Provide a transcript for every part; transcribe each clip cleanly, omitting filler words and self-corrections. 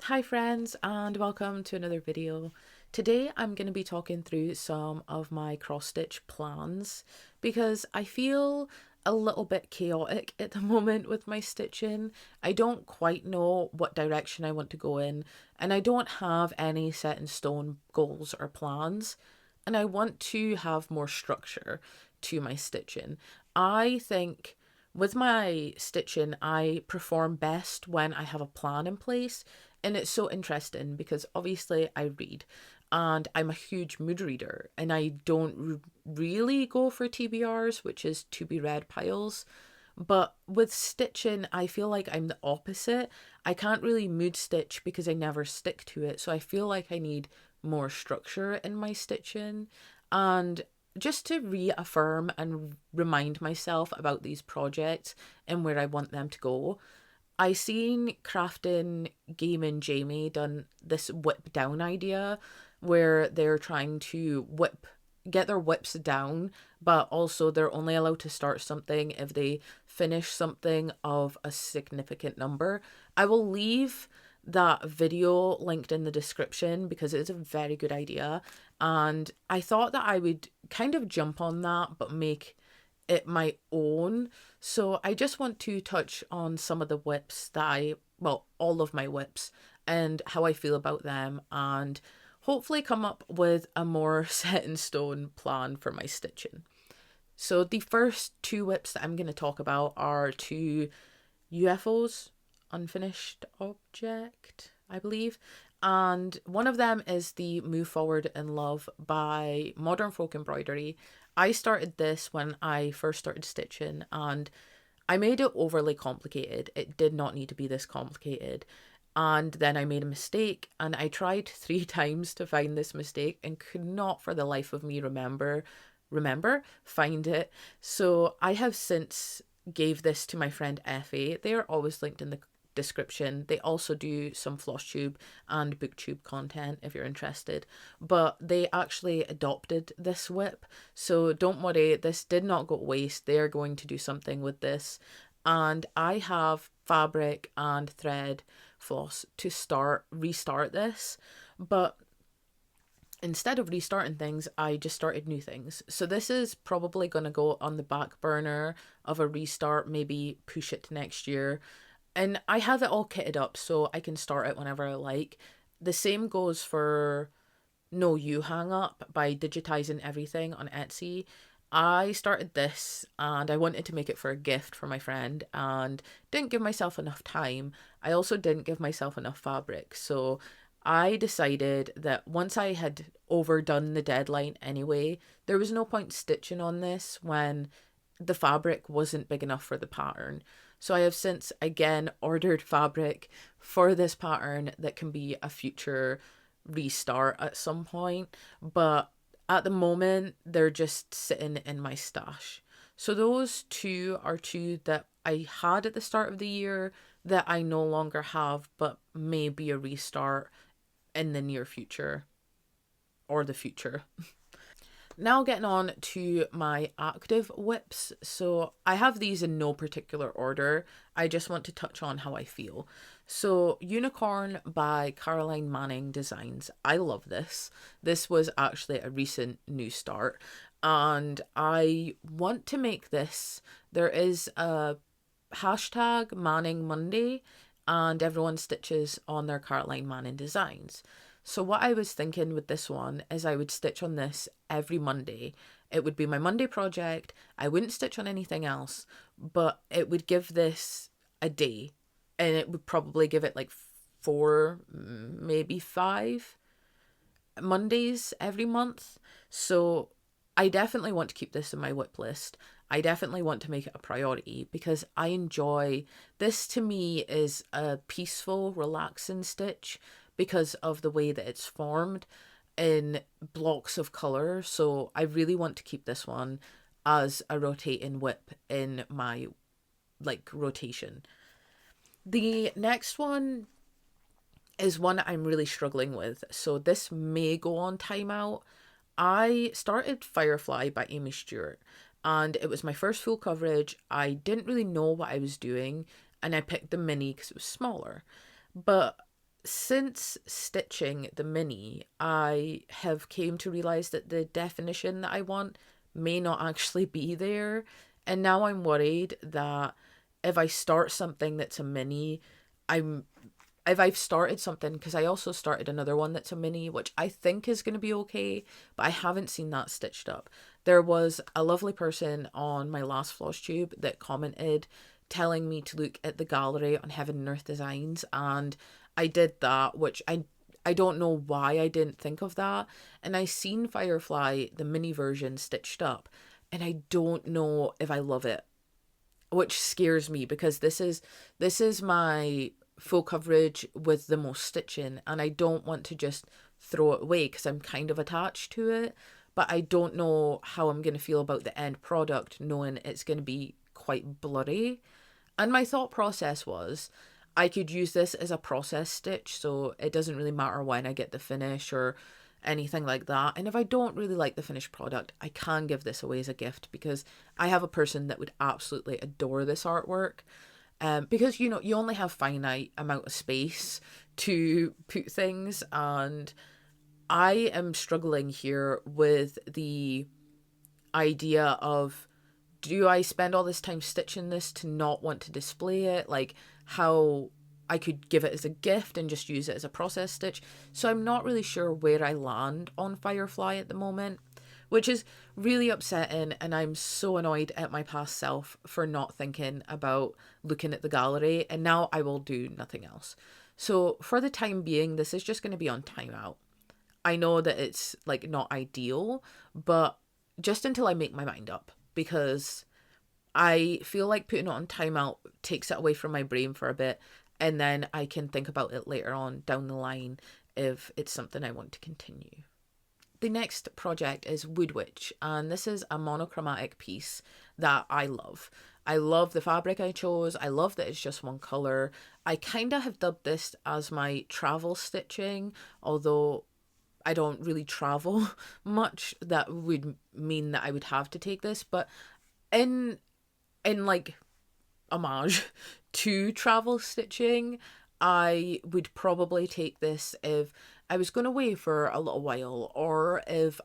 Hi friends, and welcome to another video. Today I'm going to be talking through some of my cross stitch plans because I feel a little bit chaotic at the moment with my stitching. I don't quite know what direction I want to go in, and I don't have any set in stone goals or plans, and I want to have more structure to my stitching. I think with my stitching, I perform best when I have a plan in place, and it's so interesting because obviously I read and I'm a huge mood reader, and I don't really go for TBRs, which is to be read piles. But with stitching, I feel like I'm the opposite. I can't really mood stitch because I never stick to it. So I feel like I need more structure in my stitching. And just to reaffirm and remind myself about these projects and where I want them to go, I seen Crafting Gaming Jamie done this WIP Down idea where they're trying to get their whips down, but also they're only allowed to start something if they finish something of a significant number. I will leave that video linked in the description because it's a very good idea, and I thought that I would kind of jump on that but make it my own. So I just want to touch on some of the whips that well, all of my whips and how I feel about them, and hopefully come up with a more set in stone plan for my stitching. So the first two whips that I'm going to talk about are two UFOs, unfinished object, I believe. And one of them is the Move Forward in Love by Modern Folk Embroidery. I started this when I first started stitching, and I made it overly complicated. It did not need to be this complicated. And then I made a mistake, and I tried 3 times to find this mistake and could not for the life of me find it. So I have since gave this to my friend Effie. They are always linked in the description. They also do some Flosstube and Booktube content if you're interested. But they actually adopted this whip. So don't worry, this did not go to waste. They are going to do something with this. And I have fabric and thread floss to restart this. But instead of restarting things, I just started new things. So this is probably going to go on the back burner of a restart, maybe push it to next year. And I have it all kitted up so I can start it whenever I like. The same goes for No You Hang Up by digitizing everything on Etsy. I started this and I wanted to make it for a gift for my friend and didn't give myself enough time. I also didn't give myself enough fabric. So I decided that once I had overdone the deadline anyway, there was no point stitching on this when the fabric wasn't big enough for the pattern. So I have since again ordered fabric for this pattern that can be a future restart at some point, but at the moment they're just sitting in my stash. So those two are two that I had at the start of the year that I no longer have, but may be a restart in the near future or the future. Now getting on to my active whips. So I have these in no particular order. I just want to touch on how I feel. So Unicorn by Caroline Manning Designs. I love this. This was actually a recent new start, and I want to make this. There is a hashtag Manning Monday, and everyone stitches on their Caroline Manning Designs. So what I was thinking with this one is I would stitch on this every Monday. It would be my Monday project. I wouldn't stitch on anything else, but it would give this a day, and it would probably give it like 4, maybe 5 Mondays every month. So I definitely want to keep this in my whip list. I definitely want to make it a priority because I enjoy this. To me is a peaceful, relaxing stitch because of the way that it's formed in blocks of color. So I really want to keep this one as a rotating whip in my rotation. The next one is one I'm really struggling with. So this may go on timeout. I started Firefly by Amy Stewart, and it was my first full coverage. I didn't really know what I was doing, and I picked the mini because it was smaller. But since stitching the mini, I have came to realize that the definition that I want may not actually be there. And now I'm worried that if I start something that's a mini, I'm if I've started something, because I also started another one that's a mini, which I think is going to be okay, but I haven't seen that stitched up. There was a lovely person on my last Flosstube that commented telling me to look at the gallery on Heaven and Earth Designs, and I did that, which I don't know why I didn't think of that. And I seen Firefly, the mini version, stitched up, and I don't know if I love it, which scares me because this is my full coverage with the most stitching, and I don't want to just throw it away because I'm kind of attached to it. But I don't know how I'm going to feel about the end product knowing it's going to be quite blurry. And my thought process was I could use this as a process stitch, so it doesn't really matter when I get the finish or anything like that. And if I don't really like the finished product, I can give this away as a gift because I have a person that would absolutely adore this artwork. Because you only have finite amount of space to put things, and I am struggling here with the idea of, do I spend all this time stitching this to not want to display it? Like, how I could give it as a gift and just use it as a process stitch. So I'm not really sure where I land on Firefly at the moment, which is really upsetting, and I'm so annoyed at my past self for not thinking about looking at the gallery, and now I will do nothing else. So for the time being, this is just going to be on timeout. I know that it's like not ideal, but just until I make my mind up, because I feel like putting it on timeout takes it away from my brain for a bit, and then I can think about it later on down the line if it's something I want to continue. The next project is Wood Witch, and this is a monochromatic piece that I love. I love the fabric I chose. I love that it's just one colour. I kind of have dubbed this as my travel stitching, although I don't really travel much. That would mean that I would have to take this, but in like homage to travel stitching, I would probably take this if I was going away for a little while, or if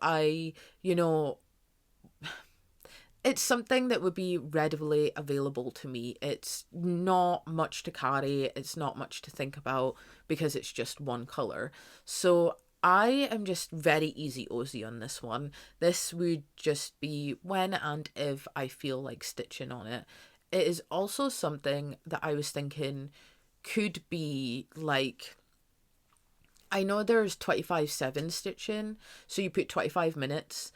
it's something that would be readily available to me. It's not much to carry, it's not much to think about because it's just one colour. So I am just very easy Aussie on this one. This would just be when and if I feel like stitching on it. It is also something that I was thinking could be like, I know there's 25/7 stitching, so you put 25 minutes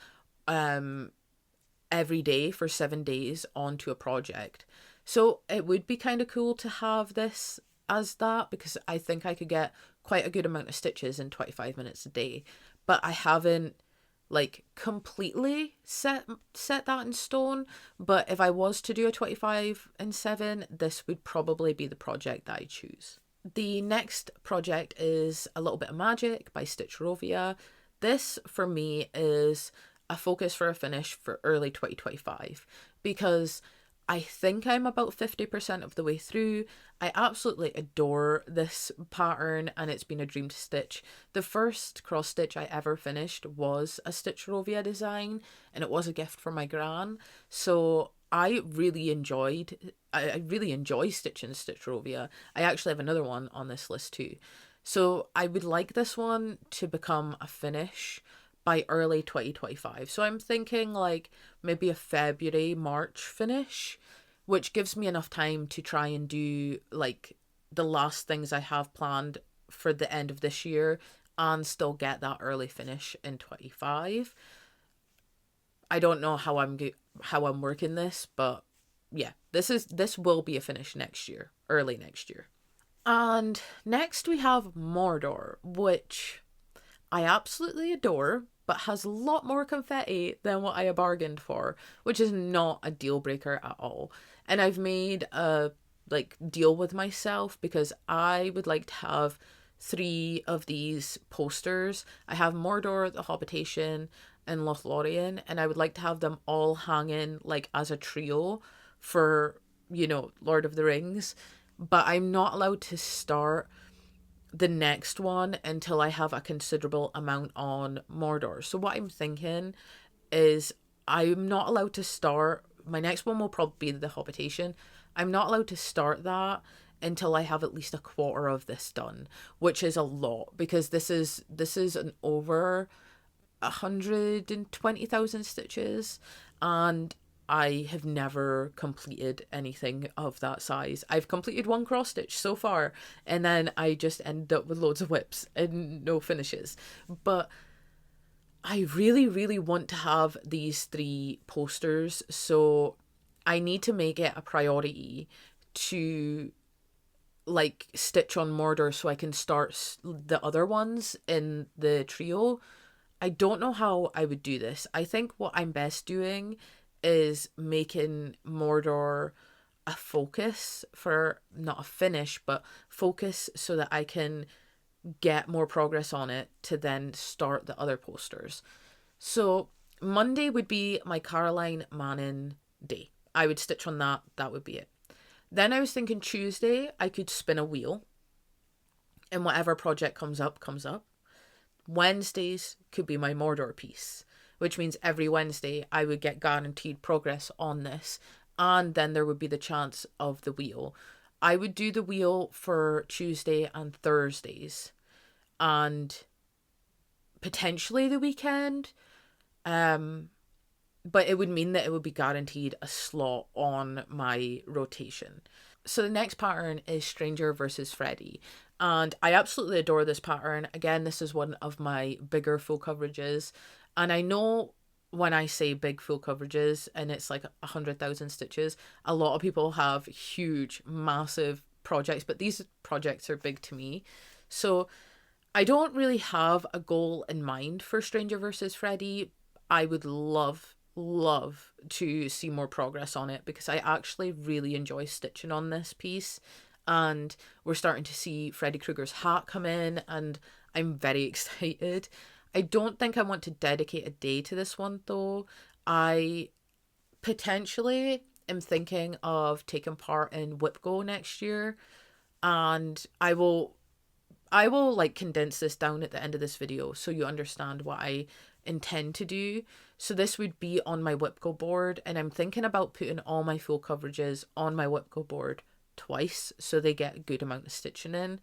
every day for 7 days onto a project. So it would be kind of cool to have this as that, because I think I could get quite a good amount of stitches in 25 minutes a day. But I haven't like completely set that in stone. But if I was to do a 25/7, this would probably be the project that I choose. The next project is A Little Bit of Magic by Stitcherovia. This for me is a focus for a finish for early 2025, because I think I'm about 50% of the way through. I absolutely adore this pattern, and it's been a dream to stitch. The first cross stitch I ever finished was a Stitcherovia design, and it was a gift from my gran. So I really enjoy stitching Stitcherovia. I actually have another one on this list too. So I would like this one to become a finish by early 2025. So I'm thinking like maybe a February, March finish, which gives me enough time to try and do like the last things I have planned for the end of this year and still get that early finish in 25. I don't know how I'm working this, but yeah, this will be a finish next year, early next year. And next we have Mordor, which I absolutely adore, but has a lot more confetti than what I bargained for, which is not a deal breaker at all. And I've made a deal with myself because I would like to have 3 of these posters. I have Mordor, the Hobbitation, and Lothlorien, and I would like to have them all hanging like as a trio for, Lord of the Rings. But I'm not allowed to start the next one until I have a considerable amount on Mordor. So what I'm thinking is I'm not allowed to start. My next one will probably be the Hobbitation. I'm not allowed to start that until I have at least a quarter of this done, which is a lot because this is an over 120,000 stitches, and I have never completed anything of that size. I've completed one cross stitch so far, and then I just end up with loads of whips and no finishes. But I really, really want to have these 3 posters, so I need to make it a priority to like stitch on Mordor so I can start the other ones in the trio. I don't know how I would do this. I think what I'm best doing is making Mordor a focus for not a finish, but focus so that I can get more progress on it to then start the other posters. So Monday would be my Caroline Manning day. I would stitch on that. That would be it. Then I was thinking Tuesday I could spin a wheel and whatever project comes up, comes up. Wednesdays could be my Mordor piece, which means every Wednesday I would get guaranteed progress on this, and then there would be the chance of the wheel. I would do the wheel for Tuesday and Thursdays, and potentially the weekend, but it would mean that it would be guaranteed a slot on my rotation. So the next pattern is Stranger versus Freddy. And I absolutely adore this pattern. Again, this is one of my bigger full coverages. And I know when I say big full coverages and it's like 100,000 stitches, a lot of people have huge, massive projects, but these projects are big to me. So I don't really have a goal in mind for Stranger versus Freddy. I would love to see more progress on it because I actually really enjoy stitching on this piece, and we're starting to see Freddy Krueger's hat come in and I'm very excited. I don't think I want to dedicate a day to this one though. I potentially am thinking of taking part in WIP Go next year, and I will like condense this down at the end of this video so you understand what I intend to do. So this would be on my WIP Go board, and I'm thinking about putting all my full coverages on my WIP Go board twice so they get a good amount of stitching in,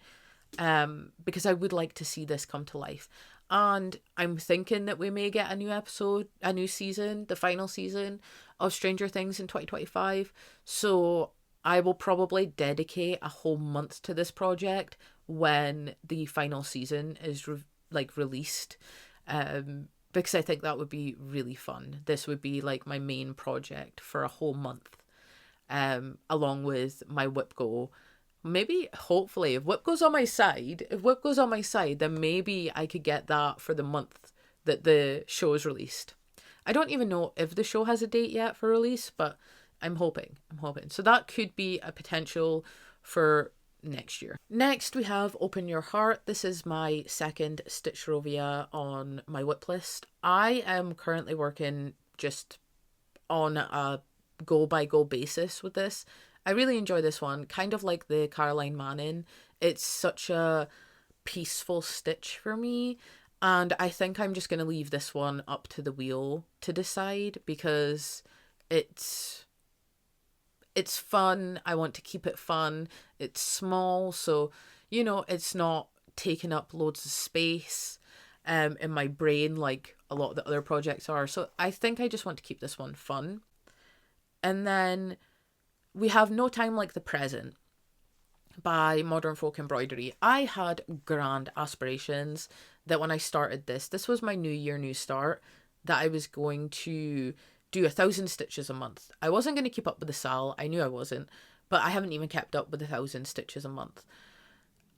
because I would like to see this come to life. And I'm thinking that we may get a new episode, a new season, the final season of Stranger Things in 2025. So I will probably dedicate a whole month to this project when the final season is released, because I think that would be really fun. This would be like my main project for a whole month, along with my WIP Go. Maybe, hopefully, if WIP goes on my side, then maybe I could get that for the month that the show is released. I don't even know if the show has a date yet for release, but I'm hoping. So that could be a potential for next year. Next, we have Open Your Heart. This is my second Stitch Rovia on my WIP list. I am currently working just on a go-by-go basis with this. I really enjoy this one, kind of like the Caroline Manning. It's such a peaceful stitch for me, and I think I'm just going to leave this one up to the wheel to decide because it's fun. I want to keep it fun. It's small, so, you know, it's not taking up loads of space in my brain like a lot of the other projects are. So I think I just want to keep this one fun. And then we have No Time Like the Present by Modern Folk Embroidery. I had grand aspirations that when I started this was my new year, new start, that I was going to do 1,000 stitches a month. I wasn't going to keep up with the Sal. I knew I wasn't, but I haven't even kept up with 1,000 stitches a month.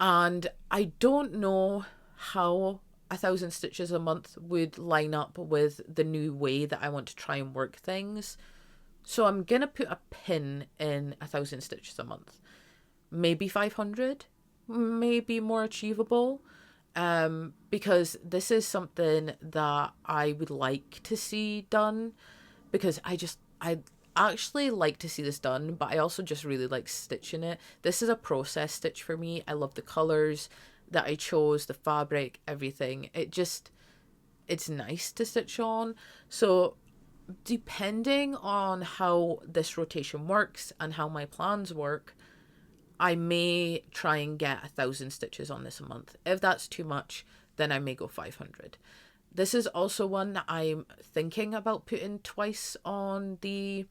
And I don't know how 1,000 stitches a month would line up with the new way that I want to try and work things. So I'm going to put a pin in 1,000 stitches a month. Maybe 500, maybe more achievable, because this is something that I would like to see done, because I actually like to see this done, but I also just really like stitching it. This is a process stitch for me. I love the colors. that I chose, the fabric, everything. It's nice to stitch on. So depending on how this rotation works and how my plans work, I may try and get 1,000 stitches on this a month. If that's too much, then I may go 500. This is also one that I'm thinking about putting twice on the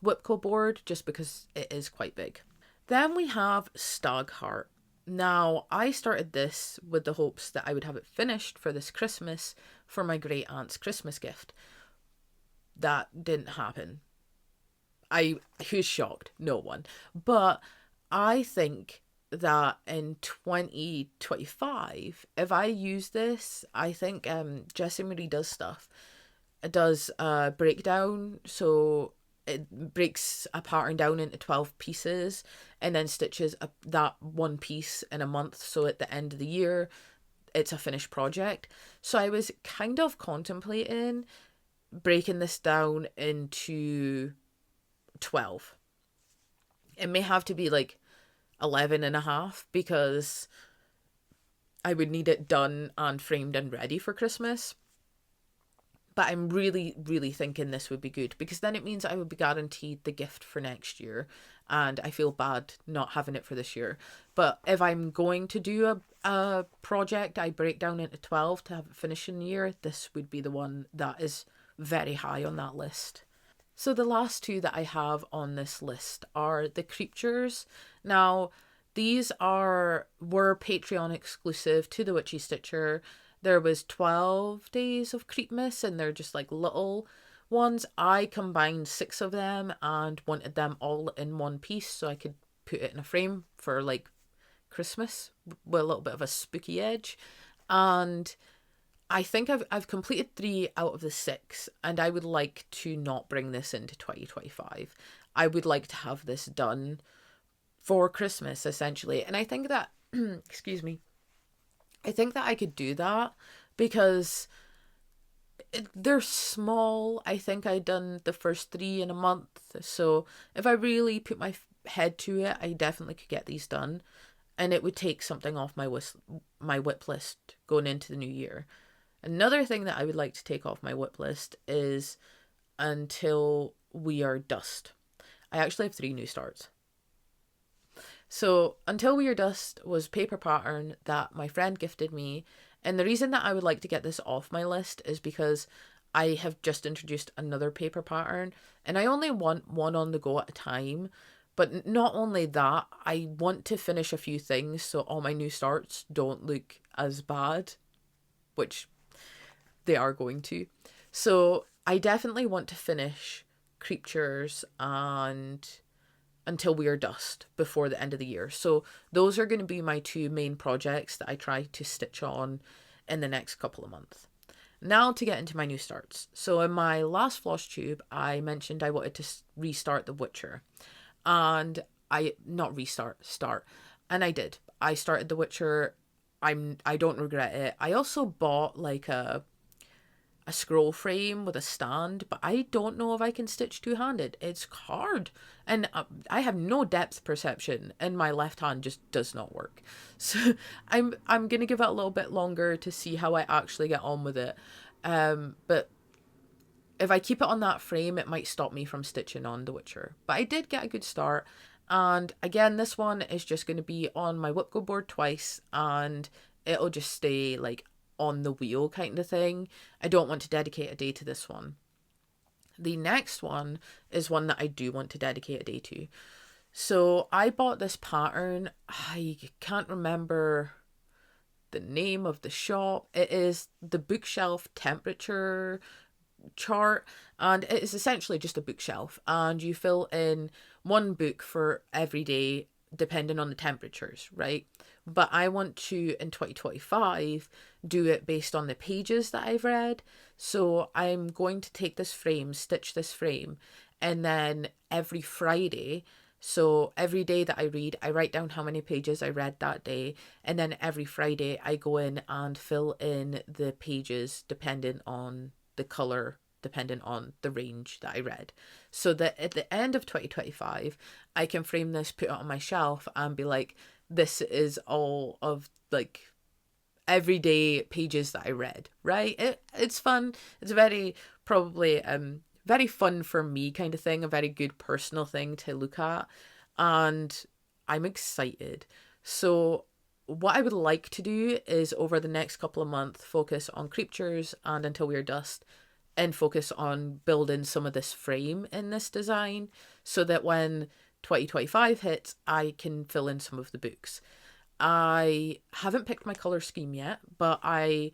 WIP board, just because it is quite big. Then we have Stog Heart. Now, I started this with the hopes that I would have it finished for this Christmas for my great aunt's Christmas gift. That didn't happen. Who's shocked? No one. But I think that in 2025, if I use this, I think Jessie Marie does stuff. It does a breakdown, so it breaks a pattern down into 12 pieces and then stitches that one piece in a month, so at the end of the year it's a finished project. So I was kind of contemplating breaking this down into 12. It may have to be like 11 and a half, because I would need it done and framed and ready for Christmas. But I'm really, really thinking this would be good, because then it means I would be guaranteed the gift for next year, and I feel bad not having it for this year. But if I'm going to do a project I break down into 12 to have it finished in the year, this would be the one that is very high on that list. So the last two that I have on this list are the Crepes. Now, these were Patreon exclusive to the Witchy Stitcher. There was 12 days of Creepmas, and they're just like little ones. I combined 6 of them and wanted them all in one piece so I could put it in a frame for like Christmas with a little bit of a spooky edge. And I think I've completed 3 out of the 6, and I would like to not bring this into 2025. I would like to have this done for Christmas, essentially. And I think that, excuse me, I think that I could do that because they're small. I think I'd done the first 3 in a month. So if I really put my head to it, I definitely could get these done. And it would take something off my WIP list going into the new year. Another thing that I would like to take off my WIP list is Until We Are Dust. I actually have 3 new starts. So Until We Are Dust was paper pattern that my friend gifted me. And the reason that I would like to get this off my list is because I have just introduced another paper pattern, and I only want one on the go at a time. But not only that, I want to finish a few things so all my new starts don't look as bad, which they are going to. So I definitely want to finish Creatures and Until We Are Dust before the end of the year. So those are going to be my 2 main projects that I try to stitch on in the next couple of months. Now to get into my new starts. So in my last Flosstube, I mentioned I wanted to restart The Witcher. And start. And I did. I started The Witcher. I don't regret it. I also bought like a scroll frame with a stand, but I don't know if I can stitch two-handed. It's hard, and I have no depth perception, and my left hand just does not work. So I'm gonna give it a little bit longer to see how I actually get on with it. But if I keep it on that frame, it might stop me from stitching on The Witcher. But I did get a good start, and again, this one is just going to be on my WIP board twice, and it'll just stay like on the wheel kind of thing. I don't want to dedicate a day to this one. The next one is one that I do want to dedicate a day to. So I bought this pattern. I can't remember the name of the shop. It is the Bookshelf Temperature Chart, and it is essentially just a bookshelf, and you fill in one book for every day depending on the temperatures, right? But I want to, in 2025, do it based on the pages that I've read. So I'm going to take this frame, stitch this frame, and then every Friday, so every day that I read, I write down how many pages I read that day, and then every Friday I go in and fill in the pages depending on the colour, depending on the range that I read. So that at the end of 2025, I can frame this, put it on my shelf, and be like, this is all of like everyday pages that I read, right? It's fun. It's very probably very fun for me kind of thing, a very good personal thing to look at, and I'm excited. So what I would like to do is over the next couple of months focus on creatures and Until We Are Dust, and focus on building some of this frame in this design so that when 2025 hits, I can fill in some of the books. I haven't picked my colour scheme yet, but I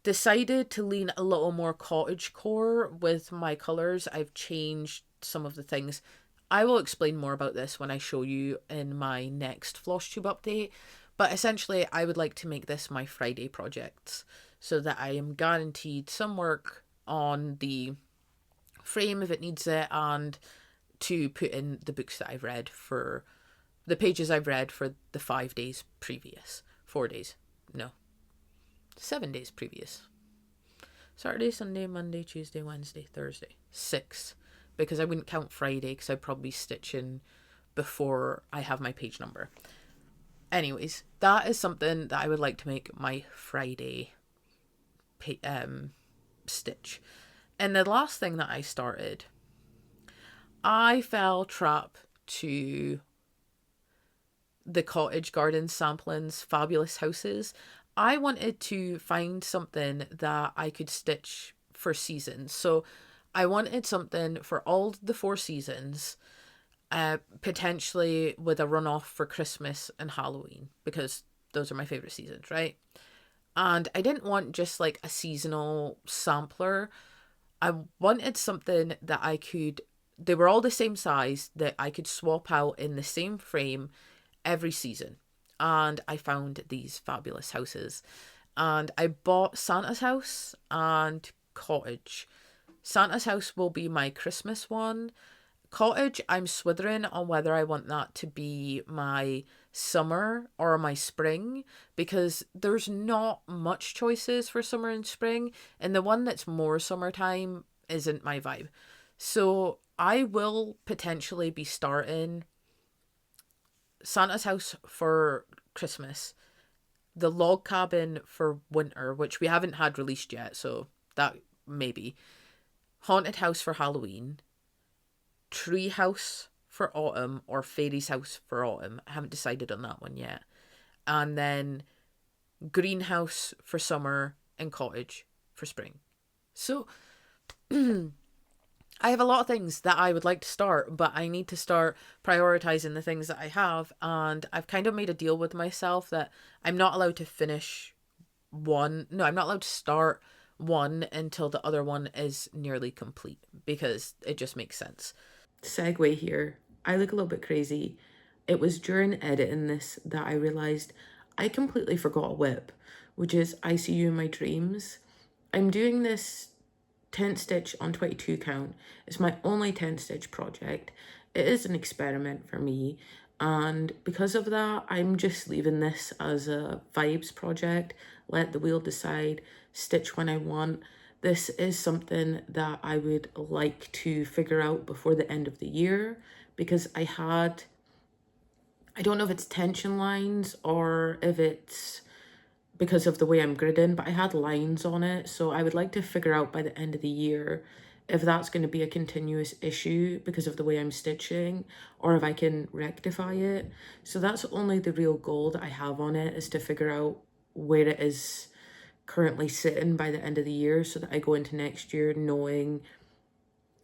decided to lean a little more cottage core with my colours. I've changed some of the things. I will explain more about this when I show you in my next Flosstube update. But essentially, I would like to make this my Friday projects so that I am guaranteed some work on the frame if it needs it, and to put in the books that I've read for the pages I've read for the 5 days previous. 4 days. No. 7 days previous. Saturday, Sunday, Monday, Tuesday, Wednesday, Thursday. 6. Because I wouldn't count Friday because I'd probably be stitching before I have my page number. Anyways, that is something that I would like to make my Friday stitch. And the last thing that I started, I fell trap to the Cottage Garden Sampling's Fabulous Houses. I wanted to find something that I could stitch for seasons. So I wanted something for all the 4 seasons, potentially with a runoff for Christmas and Halloween, because those are my favourite seasons, right? And I didn't want just like a seasonal sampler. I wanted something that I could, they were all the same size, that I could swap out in the same frame every season. And I found these Fabulous Houses. And I bought Santa's House and Cottage. Santa's House will be my Christmas one. Cottage, I'm swithering on whether I want that to be my summer or my spring, because there's not much choices for summer and spring, and the one that's more summertime isn't my vibe. So I will potentially be starting Santa's House for Christmas, the Log Cabin for winter, which we haven't had released yet, so that maybe, Haunted House for Halloween, Tree House for autumn, or Fairy's House for autumn. I haven't decided on that one yet. And then Greenhouse for summer and Cottage for spring. So I have a lot of things that I would like to start, but I need to start prioritizing the things that I have. And I've kind of made a deal with myself that I'm not allowed to finish one. No, I'm not allowed to start one until the other one is nearly complete, because it just makes sense. Segue here. I look a little bit crazy. It was during editing this that I realized I completely forgot a WIP, which is I See You in My Dreams. I'm doing this 10 stitch on 22 count. It's my only 10 stitch project. It is an experiment for me, and because of that, I'm just leaving this as a vibes project. Let the wheel decide, stitch when I want. This is something that I would like to figure out before the end of the year, because I don't know if it's tension lines or if it's because of the way I'm gridding, but I had lines on it. So I would like to figure out by the end of the year if that's going to be a continuous issue because of the way I'm stitching, or if I can rectify it. So that's only the real goal that I have on it, is to figure out where it is currently sitting by the end of the year, so that I go into next year knowing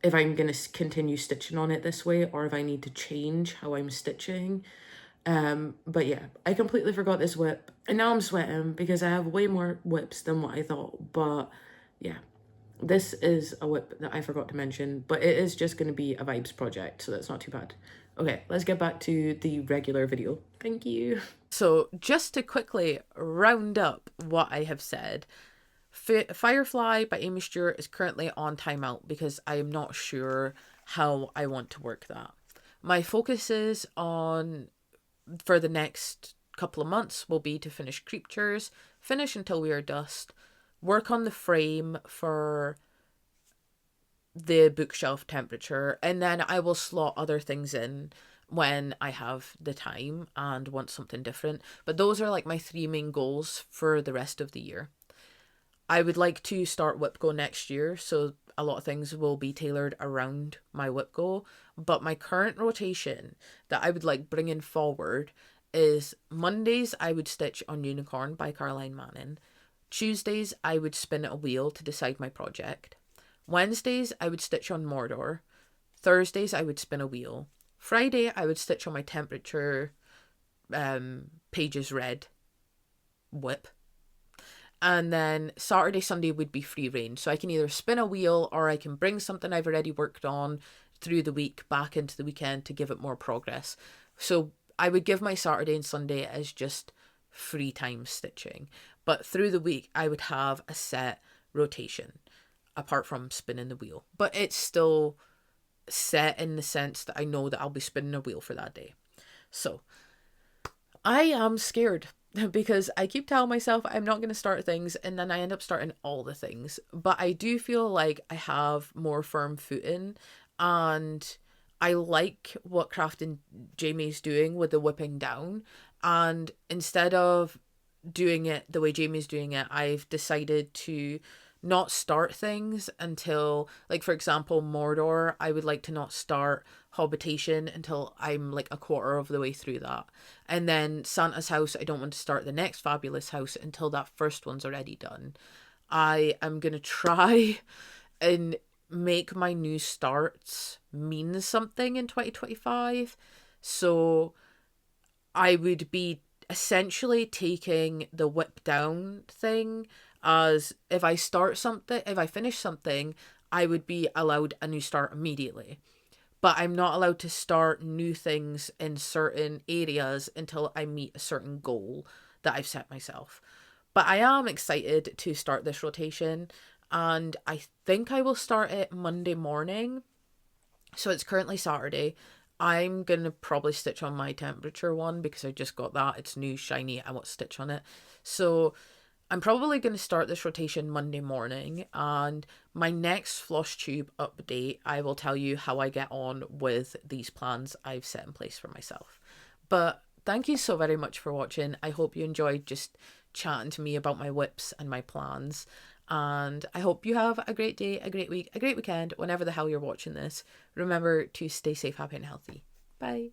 if I'm going to continue stitching on it this way or if I need to change how I'm stitching. But yeah, I completely forgot this WIP, and now I'm sweating because I have way more WIPs than what I thought. But yeah, this is a WIP that I forgot to mention, but it is just going to be a vibes project, so that's not too bad. Okay, let's get back to the regular video. Thank you. So just to quickly round up what I have said, Firefly by Amy Stewart is currently on timeout because I am not sure how I want to work that. My focuses on for the next couple of months will be to finish Creatures, finish Until We Are Dust, work on the frame for the bookshelf temperature, and then I will slot other things in. when I have the time and want something different. But those are like my 3 main goals for the rest of the year. I would like to start WIP Go next year, so a lot of things will be tailored around my WIP Go. But my current rotation that I would like bringing forward is Mondays I would stitch on Unicorn by Caroline Manning. Tuesdays I would spin a wheel to decide my project. Wednesdays I would stitch on Mordor. Thursdays I would spin a wheel. Friday I would stitch on my temperature pages red WIP. And then Saturday, Sunday would be free reign. So I can either spin a wheel or I can bring something I've already worked on through the week back into the weekend to give it more progress. So I would give my Saturday and Sunday as just free time stitching. But through the week, I would have a set rotation, apart from spinning the wheel. But it's still set in the sense that I know that I'll be spinning a wheel for that day. So I am scared because I keep telling myself I'm not going to start things and then I end up starting all the things. But I do feel like I have more firm footing, and I like what Crafting Jamie's doing with the whipping down. And instead of doing it the way Jamie's doing it, I've decided to not start things until, like, for example, Mordor, I would like to not start Hobbitation until I'm like a quarter of the way through that. And then Santa's house, I don't want to start the next fabulous house until that first one's already done. I am going to try and make my new starts mean something in 2025. So I would be essentially taking the WIP Down thing as if I start something, if I finish something, I would be allowed a new start immediately. But I'm not allowed to start new things in certain areas until I meet a certain goal that I've set myself. But I am excited to start this rotation, and I think I will start it Monday morning. So it's currently Saturday. I'm going to probably stitch on my temperature one because I just got that. It's new, shiny, I want to stitch on it. So I'm probably going to start this rotation Monday morning, and my next Flosstube update, I will tell you how I get on with these plans I've set in place for myself. But thank you so very much for watching. I hope you enjoyed just chatting to me about my WIPs and my plans. And I hope you have a great day, a great week, a great weekend, whenever the hell you're watching this. Remember to stay safe, happy, and healthy. Bye.